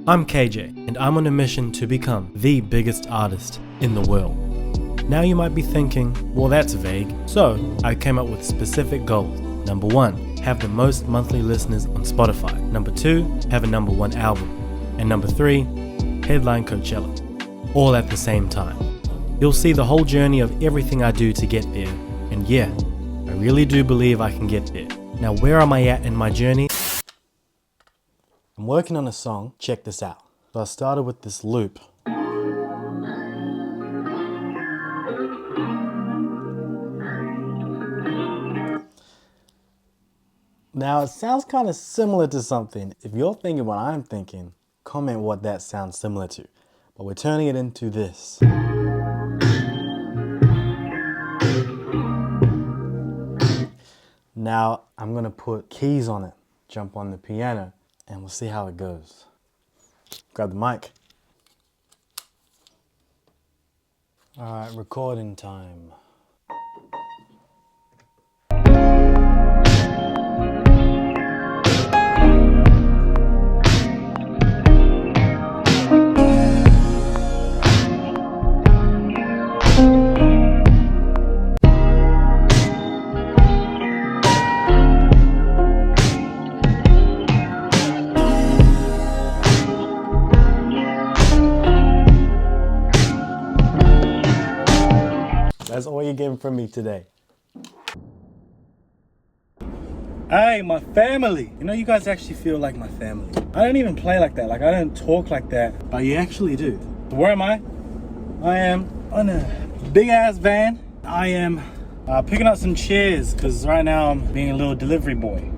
I'm KJ, and I'm on a mission to become the biggest artist in the world. Now you might be thinking, well, that's vague. So I came up with specific goals. Number 1, have the most monthly listeners on Spotify. Number 2, have a number 1 album. And number 3, headline Coachella. All at the same time. You'll see the whole journey of everything I do to get there. And yeah, I really do believe I can get there. Now, where am I at in my journey? I'm working on a song. Check this out. So I started with this loop. Now it sounds kind of similar to something. If you're thinking what I'm thinking, comment what that sounds similar to. But we're turning it into this. Now I'm gonna put keys on it, jump on the piano, and we'll see how it goes. Grab the mic. All right, recording time. That's all you're getting from me today. Hey, my family. You know, you guys actually feel like my family. I don't even play like that. Like, I don't talk like that. But you actually do. So where am I? I am on a big ass van. I am picking up some chairs because right now I'm being a little delivery boy.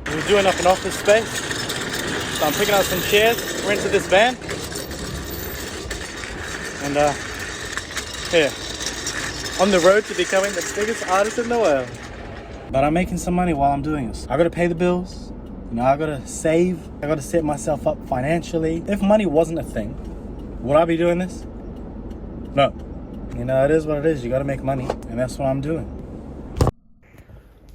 We're doing up an office space. So I'm picking up some chairs. We're into this van. And here, on the road to becoming the biggest artist in the world. But I'm making some money while I'm doing this. I gotta pay the bills, you know, I gotta save, I gotta set myself up financially. If money wasn't a thing, would I be doing this? No. You know, it is what it is, you gotta make money, and that's what I'm doing.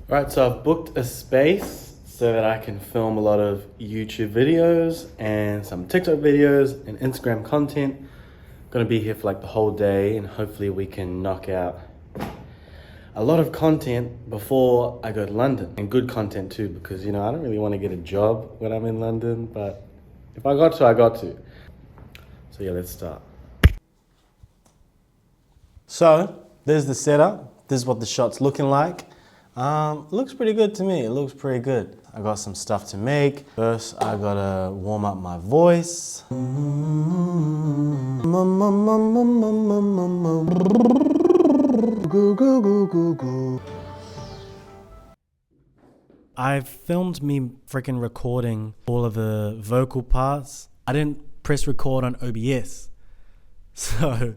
Right, so I've booked a space so that I can film a lot of YouTube videos and some TikTok videos and Instagram content. Gonna be here for like the whole day, and hopefully we can knock out a lot of content before I go to London, and good content too, because you know, I don't really want to get a job when I'm in London, but if I got to, I got to. So yeah, let's start. So there's the setup. This is what the shot's looking like. Looks pretty good to me. It looks pretty good. I got some stuff to make. First, I gotta warm up my voice. I filmed me freaking recording all of the vocal parts. I didn't press record on OBS. So,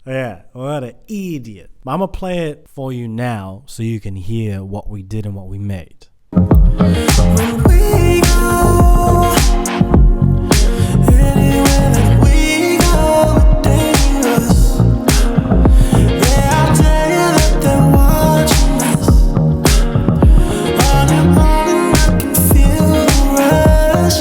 yeah, what an idiot. I'm gonna play it for you now so you can hear what we did and what we made. When we go, anywhere that we go, dangerous. Yeah, I'll tell you that they're watching us. On and I can feel the rush.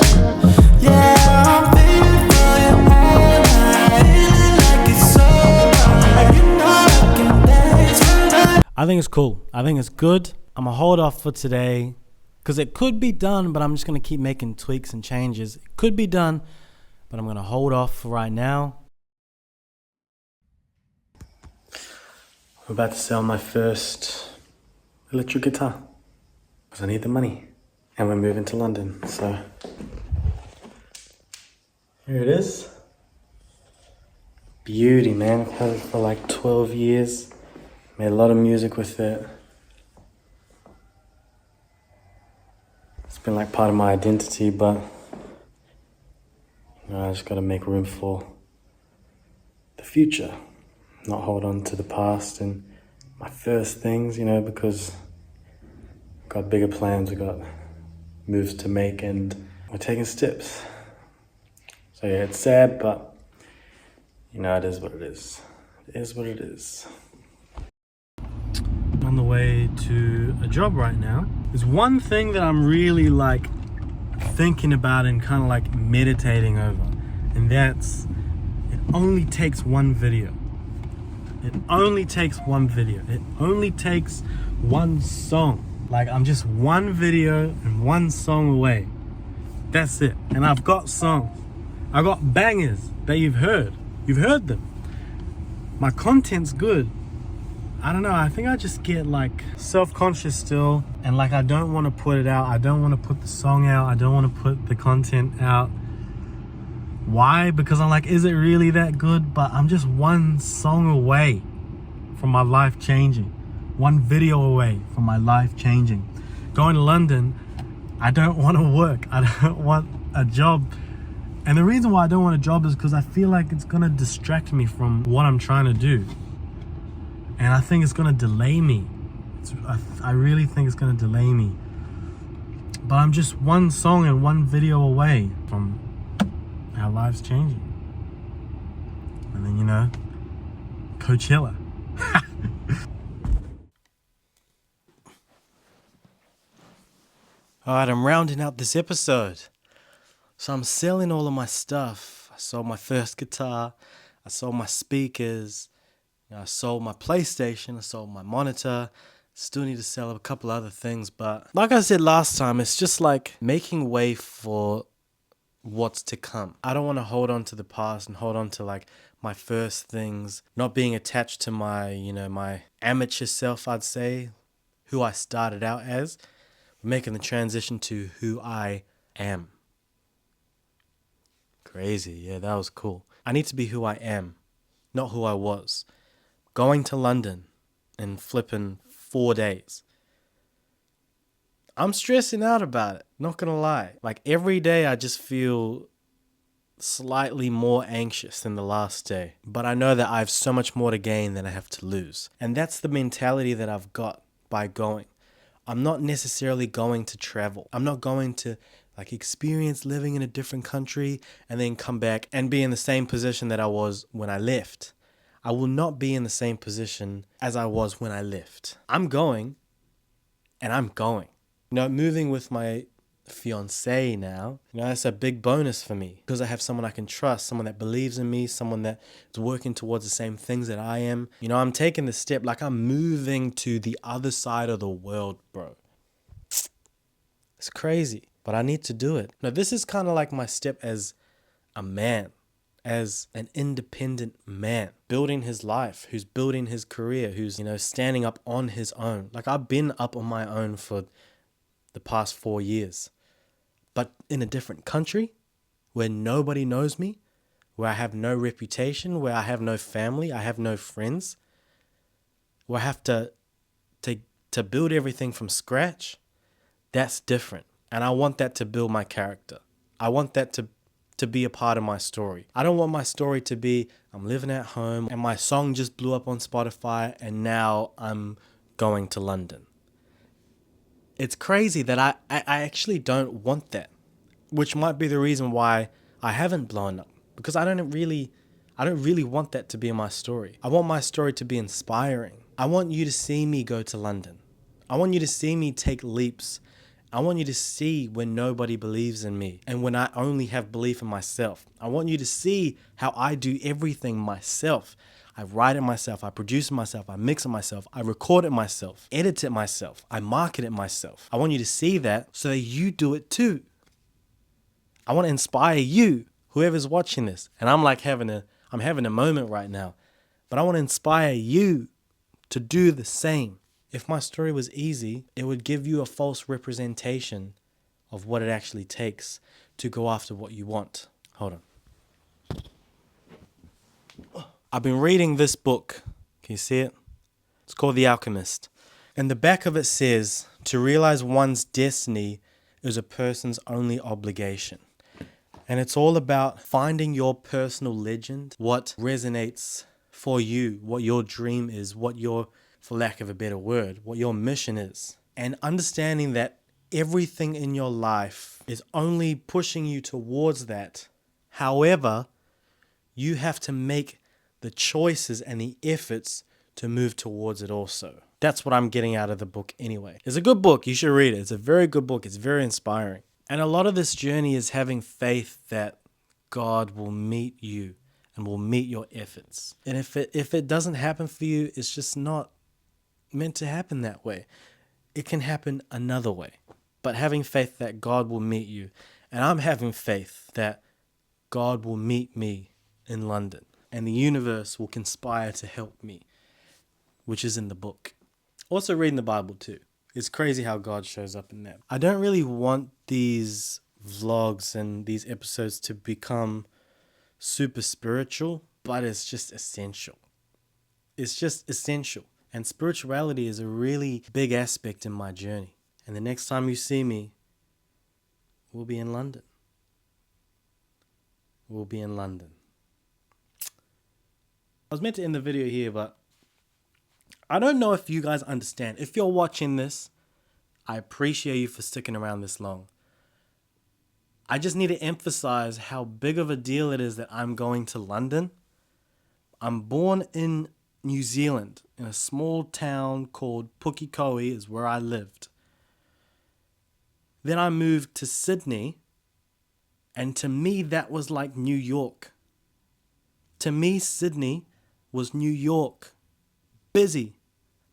Yeah, I'm feeling for you all night. Feeling like it's over. You know I can dance tonight. I think it's cool. I think it's good. I'm gonna hold off for today. Because it could be done, but I'm just going to keep making tweaks and changes. It could be done, but I'm going to hold off for right now. I'm about to sell my first electric guitar. Because I need the money. And we're moving to London, so. Here it is. Beauty, man. I've had it for like 12 years. Made a lot of music with it. It's been like part of my identity, but you know, I just gotta make room for the future, not hold on to the past and my first things, you know, because I've got bigger plans, we've got moves to make, and we're taking steps. So yeah, it's sad, but you know, it is what it is. It is what it is. On the way to a job right now. There's one thing that I'm really like thinking about and kind of like meditating over, and that's it only takes one video. It only takes one video. It only takes one song. Like, I'm just one video and one song away. That's it. And I've got songs. I got bangers that you've heard. You've heard them. My content's good. I don't know, I think I just get like self-conscious still, and like I don't want to put it out. I don't want to put the song out. I don't want to put the content out. Why? Because I'm like, is it really that good? But I'm just one song away from my life changing. One video away from my life changing. Going to London, I don't want to work. I don't want a job. And the reason why I don't want a job is because I feel like it's going to distract me from what I'm trying to do. And I think it's going to delay me. I really think it's going to delay me. But I'm just one song and one video away from our lives changing. And then, you know, Coachella. Alright, I'm rounding out this episode. So I'm selling all of my stuff. I sold my first guitar. I sold my speakers. I sold my PlayStation. I sold my monitor. Still need to sell a couple other things. But like I said last time, it's just like making way for what's to come. I don't want to hold on to the past and hold on to like my first things. Not being attached to my, you know, my amateur self, I'd say. Who I started out as. Making the transition to who I am. Crazy, yeah, that was cool. I need to be who I am, not who I was. Going to London in flipping 4 days. I'm stressing out about it, not gonna lie. Like every day I just feel slightly more anxious than the last day. But I know that I have so much more to gain than I have to lose. And that's the mentality that I've got by going. I'm not necessarily going to travel. I'm not going to like experience living in a different country and then come back and be in the same position that I was when I left. I will not be in the same position as I was when I left. I'm going, and I'm going. You know, moving with my fiance now, you know, that's a big bonus for me because I have someone I can trust, someone that believes in me, someone that is working towards the same things that I am. You know, I'm taking the step, like I'm moving to the other side of the world, bro. It's crazy, but I need to do it. Now, this is kind of like my step as a man, as an independent man, building his life, who's building his career, who's, you know, standing up on his own. Like I've been up on my own for the past 4 years. But in a different country where nobody knows me, where I have no reputation, where I have no family, I have no friends, where I have to build everything from scratch, that's different. And I want that to build my character. I want that to be a part of my story. I don't want my story to be, I'm living at home and my song just blew up on Spotify and now I'm going to London. It's crazy that I actually don't want that, which might be the reason why I haven't blown up, because I don't really want that to be my story. I want my story to be inspiring. I want you to see me go to London. I want you to see me take leaps. I want you to see when nobody believes in me and when I only have belief in myself. I want you to see how I do everything myself. I write it myself, I produce it myself, I mix it myself, I record it myself, edit it myself, I market it myself. I want you to see that so that you do it too. I want to inspire you, whoever's watching this. And I'm like having a moment right now. But I want to inspire you to do the same. If my story was easy, it would give you a false representation of what it actually takes to go after what you want. Hold on. I've been reading this book. Can you see it? It's called The Alchemist. And the back of it says, to realize one's destiny is a person's only obligation. And it's all about finding your personal legend, what resonates for you, what your dream is, what your, for lack of a better word, what your mission is. And understanding that everything in your life is only pushing you towards that. However, you have to make the choices and the efforts to move towards it also. That's what I'm getting out of the book anyway. It's a good book. You should read it. It's a very good book. It's very inspiring. And a lot of this journey is having faith that God will meet you and will meet your efforts. And if it doesn't happen for you, it's just not meant to happen that way. It can happen another way. But having faith that God will meet you. And I'm having faith that God will meet me in London. And the universe will conspire to help me, which is in the book. Also reading the Bible too. It's crazy how God shows up in that. I don't really want these vlogs and these episodes to become super spiritual, but it's just essential. It's just essential. And spirituality is a really big aspect in my journey. And the next time you see me, we'll be in London. We'll be in London. I was meant to end the video here, but I don't know if you guys understand. If you're watching this, I appreciate you for sticking around this long. I just need to emphasize how big of a deal it is that I'm going to London. I'm born in New Zealand, in a small town called Pukekohe is where I lived. Then I moved to Sydney, and to me that was like New York. To me, Sydney was New York. Busy.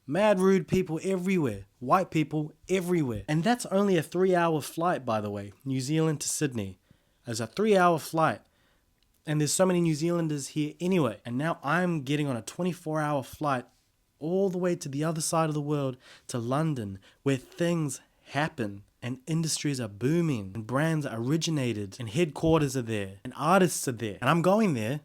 Mad rude people everywhere. White people everywhere. And that's only a 3-hour flight, by the way. New Zealand to Sydney. It's a 3-hour flight. And there's so many New Zealanders here anyway. And now I'm getting on a 24-hour flight all the way to the other side of the world, to London, where things happen and industries are booming and brands are originated and headquarters are there and artists are there. And I'm going there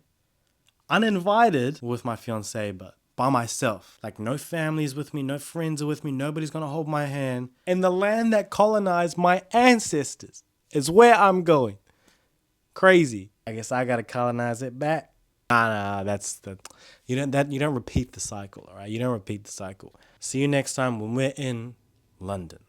uninvited with my fiancée, but by myself. Like, no family's with me, no friends are with me, nobody's gonna hold my hand. And the land that colonized my ancestors is where I'm going. Crazy. I guess I gotta colonize it back. Nah, you don't repeat the cycle, all right? You don't repeat the cycle. See you next time when we're in London.